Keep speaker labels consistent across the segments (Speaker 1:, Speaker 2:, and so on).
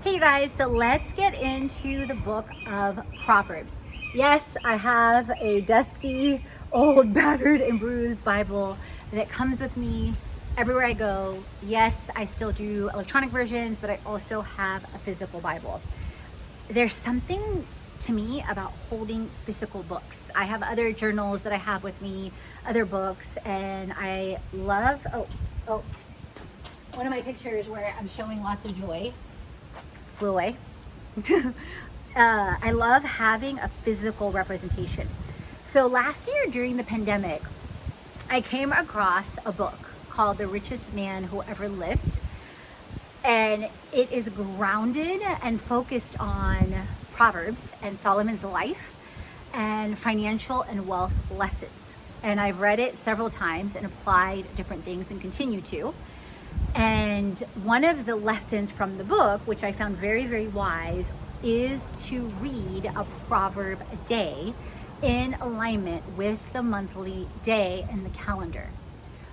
Speaker 1: Hey guys, so let's get into the book of Proverbs. Yes, I have a dusty, old, battered, and bruised Bible that comes with me everywhere I go. Yes, I still do electronic versions, but I also have a physical Bible. There's something to me about holding physical books. I have other journals that I have with me, other books, and I love, one of my pictures where I'm showing lots of joy blew away. I love having a physical representation. So last year during the pandemic, I came across a book called The Richest Man Who Ever Lived. And it is grounded and focused on Proverbs and Solomon's life and financial and wealth lessons. And I've read it several times and applied different things and continue to. And one of the lessons from the book, which I found very, very wise, is to read a proverb a day in alignment with the monthly day in the calendar.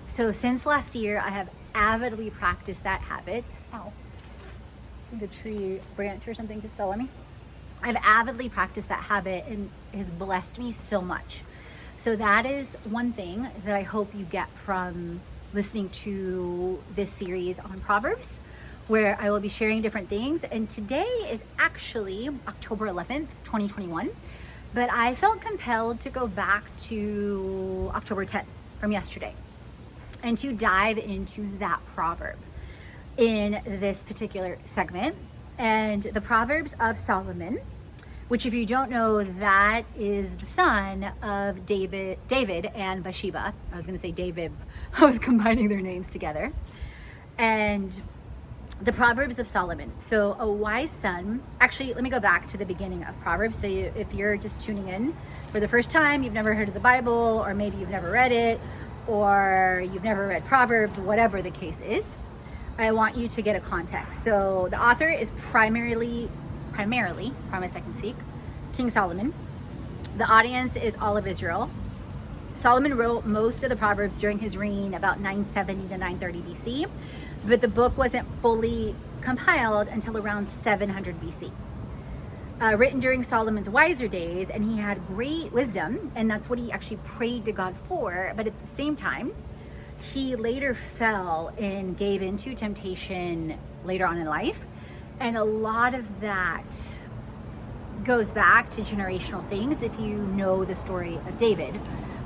Speaker 1: So since last year, I have avidly practiced that habit. Ow, I think a tree branch or something just fell on me. I've avidly practiced that habit and it has blessed me so much. So that is one thing that I hope you get from listening to this series on Proverbs, where I will be sharing different things. And today is actually October 11th, 2021, but I felt compelled to go back to October 10th from yesterday and to dive into that proverb in this particular segment. And the Proverbs of Solomon, which if you don't know, that is the son of David and Bathsheba. I was going to say David. I was combining their names together. And the Proverbs of Solomon. So a wise son, actually, let me go back to the beginning of Proverbs. So if you're just tuning in for the first time, you've never heard of the Bible, or maybe you've never read it, or you've never read Proverbs, whatever the case is, I want you to get a context. So the author is primarily, promise I can speak, King Solomon. The audience is all of Israel. Solomon wrote most of the Proverbs during his reign, about 970 to 930 BC, but the book wasn't fully compiled until around 700 BC. Written during Solomon's wiser days, and he had great wisdom, and that's what he actually prayed to God for, but at the same time, he later fell and gave into temptation later on in life, and a lot of that goes back to generational things if you know the story of David,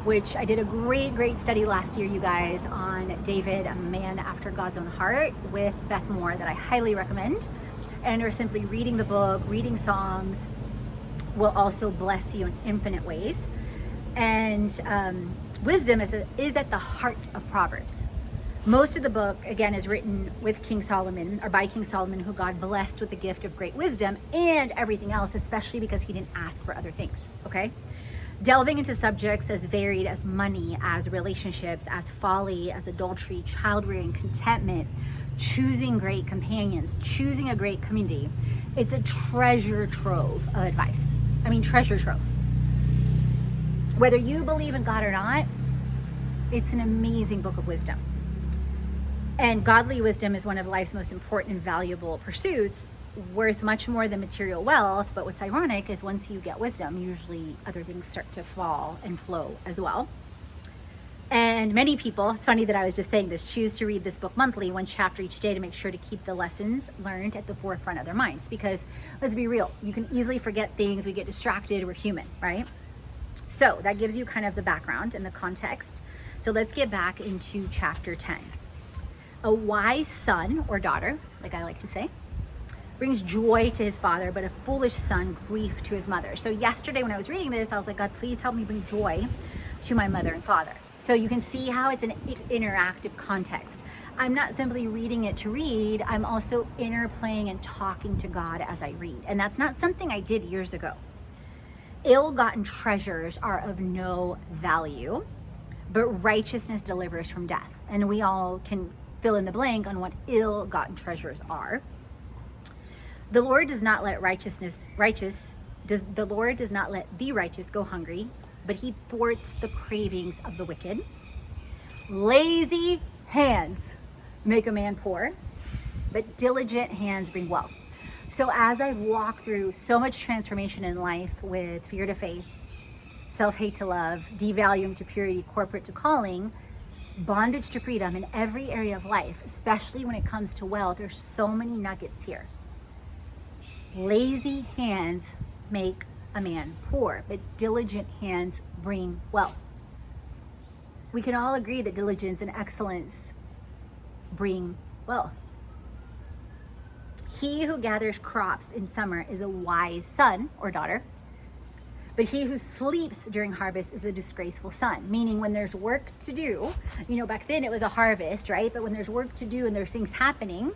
Speaker 1: which I did a great study last year, you guys, on David, a man after God's own heart, with Beth Moore, that I highly recommend. And or simply reading the book, reading Psalms will also bless you in infinite ways. And wisdom is at the heart of Proverbs. Most of the book, again, is written with King Solomon, or by King Solomon, who God blessed with the gift of great wisdom and everything else, especially because he didn't ask for other things, okay? Delving into subjects as varied as money, as relationships, as folly, as adultery, child rearing, contentment, choosing great companions, choosing a great community. It's a treasure trove of advice. I mean, treasure trove. Whether you believe in God or not, it's an amazing book of wisdom. And godly wisdom is one of life's most important and valuable pursuits, worth much more than material wealth. But what's ironic is once you get wisdom, usually other things start to fall and flow as well. And many people, it's funny that I was just saying this, choose to read this book monthly, one chapter each day, to make sure to keep the lessons learned at the forefront of their minds. Because let's be real, you can easily forget things, we get distracted, we're human, right? So that gives you kind of the background and the context. So let's get back into chapter 10. A wise son or daughter, like I like to say, brings joy to his father, but a foolish son, grief to his mother. So yesterday when I was reading this, I was like, God, please help me bring joy to my mother and father. So you can see how it's an interactive context. I'm not simply reading it to read, I'm also interplaying and talking to God as I read. And that's not something I did years ago. Ill-gotten treasures are of no value, but righteousness delivers from death. And we all can fill in the blank on what ill-gotten treasures are. The Lord does not let the Lord does not let the righteous go hungry, but he thwarts the cravings of the wicked. Lazy hands make a man poor, but diligent hands bring wealth. So as I've walked through so much transformation in life with fear to faith, self-hate to love, devaluing to purity, corporate to calling, bondage to freedom in every area of life, especially when it comes to wealth, there's so many nuggets here. Lazy hands make a man poor, but diligent hands bring wealth. We can all agree that diligence and excellence bring wealth. He who gathers crops in summer is a wise son or daughter, but he who sleeps during harvest is a disgraceful son. Meaning when there's work to do, back then it was a harvest, right? But when there's work to do and there's things happening,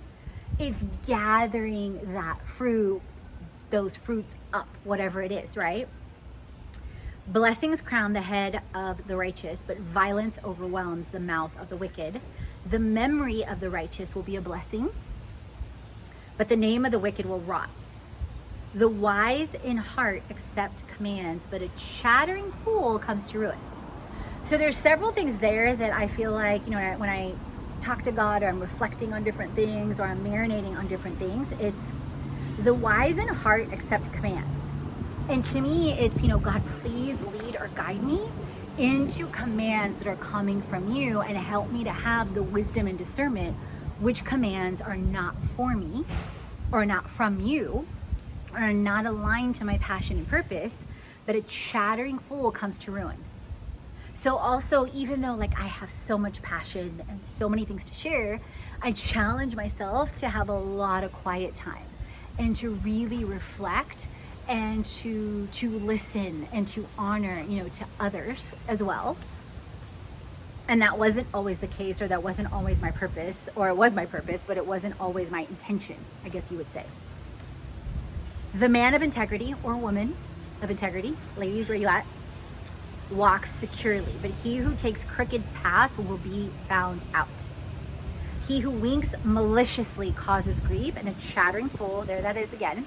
Speaker 1: it's gathering that fruit, those fruits up, whatever it is, right? Blessings crown the head of the righteous, but violence overwhelms the mouth of the wicked. The memory of the righteous will be a blessing, but the name of the wicked will rot. The wise in heart accept commands, but a chattering fool comes to ruin. So there's several things there that I feel like, when I talk to God, or I'm reflecting on different things, or I'm marinating on different things, it's the wise in heart accept commands. And to me, it's, God, please lead or guide me into commands that are coming from you, and help me to have the wisdom and discernment which commands are not for me, or not from you, or are not aligned to my passion and purpose. But a chattering fool comes to ruin. So also, even though I have so much passion and so many things to share, I challenge myself to have a lot of quiet time, and to really reflect, and to listen, and to honor, to others as well. And that wasn't always the case, or that wasn't always my purpose, or it was my purpose, but it wasn't always my intention, I guess you would say. The man of integrity, or woman of integrity, ladies, where you at, walks securely, but he who takes crooked paths will be found out. He who winks maliciously causes grief, and a chattering fool, there that is again,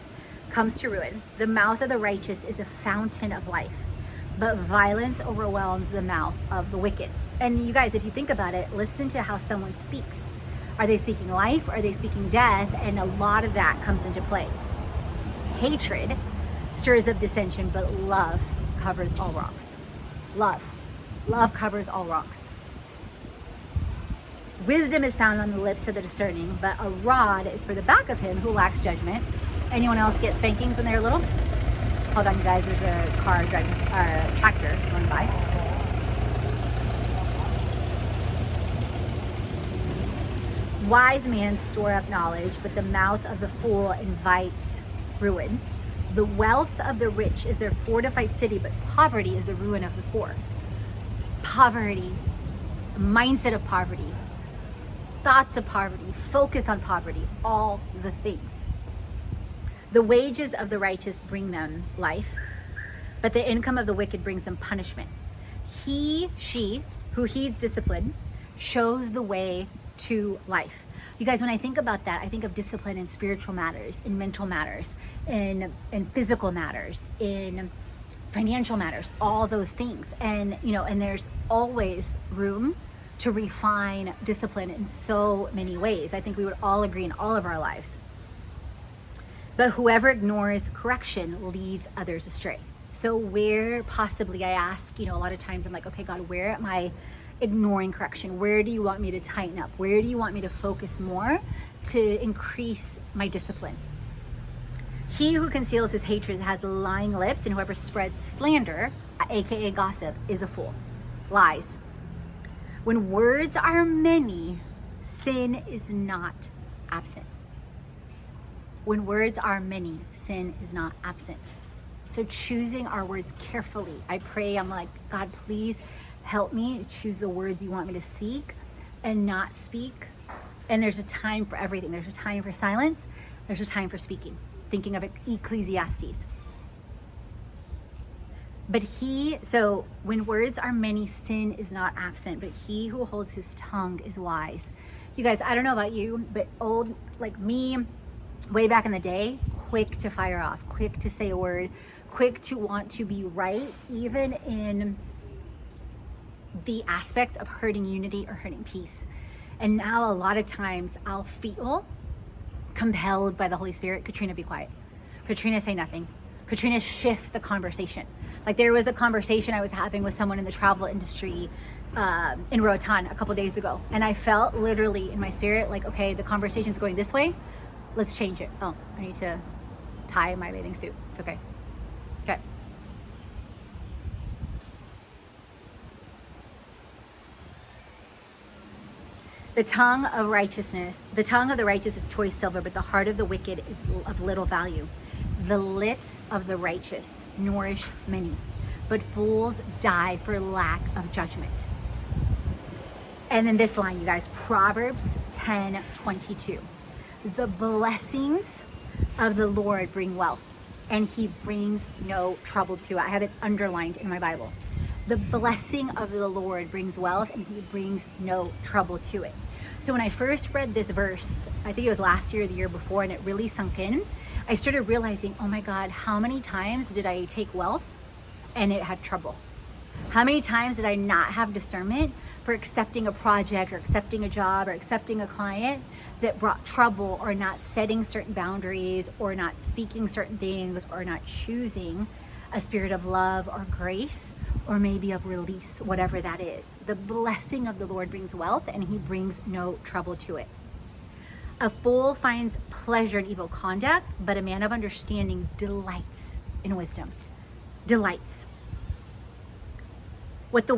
Speaker 1: comes to ruin. The mouth of the righteous is a fountain of life, but violence overwhelms the mouth of the wicked. And you guys, if you think about it, listen to how someone speaks. Are they speaking life? Are they speaking death? And a lot of that comes into play. Hatred stirs up dissension, but love covers all wrongs. Love covers all wrongs. Wisdom is found on the lips of the discerning, but a rod is for the back of him who lacks judgment. Anyone else get spankings when they're little? Hold on, you guys. There's a car driving, or tractor going by. Wise men store up knowledge, but the mouth of the fool invites ruin. The wealth of the rich is their fortified city, but poverty is the ruin of the poor. Poverty, mindset of poverty, thoughts of poverty, focus on poverty, all the things. The wages of the righteous bring them life, but the income of the wicked brings them punishment. She who heeds discipline shows the way to life. You guys, when I think about that, I think of discipline in spiritual matters, in mental matters, in physical matters, in financial matters, all those things. And, and there's always room to refine discipline in so many ways. I think we would all agree in all of our lives. But whoever ignores correction leads others astray. So where possibly, I ask, a lot of times I'm like, okay, God, where am I ignoring correction? Where do you want me to tighten up? Where do you want me to focus more to increase my discipline? He who conceals his hatred has lying lips, and whoever spreads slander, aka gossip, is a fool. Lies. When words are many, sin is not absent. When words are many, sin is not absent. So choosing our words carefully. I pray, I'm like, God, please help me choose the words you want me to speak and not speak. And there's a time for everything. There's a time for silence. There's a time for speaking. Thinking of Ecclesiastes. So when words are many, sin is not absent, but he who holds his tongue is wise. You guys, I don't know about you, but old, like me, way back in the day, quick to fire off, quick to say a word, quick to want to be right, even in the aspects of hurting unity or hurting peace. And now a lot of times I'll feel compelled by the Holy Spirit, Katrina, be quiet. Katrina, say nothing. Katrina, shift the conversation. Like there was a conversation I was having with someone in the travel industry in Roatan a couple days ago. And I felt literally in my spirit, like, okay, the conversation's going this way. Let's change it. Oh, I need to tie my bathing suit. It's okay. Okay. The tongue of the righteous is choice silver, but the heart of the wicked is of little value. The lips of the righteous nourish many, but fools die for lack of judgment. And then this line, you guys, Proverbs 10:22. The blessings of the Lord bring wealth, and he brings no trouble to it. I have it underlined in my Bible. The blessing of the Lord brings wealth, and he brings no trouble to it. So when I first read this verse, I think it was last year or the year before, and it really sunk in, I started realizing, oh my God, how many times did I take wealth and it had trouble? How many times did I not have discernment for accepting a project or accepting a job or accepting a client that brought trouble, or not setting certain boundaries, or not speaking certain things, or not choosing a spirit of love or grace, or maybe of release, whatever that is. The blessing of the Lord brings wealth, and he brings no trouble to it. A fool finds pleasure in evil conduct, but a man of understanding delights in wisdom. Delights. What the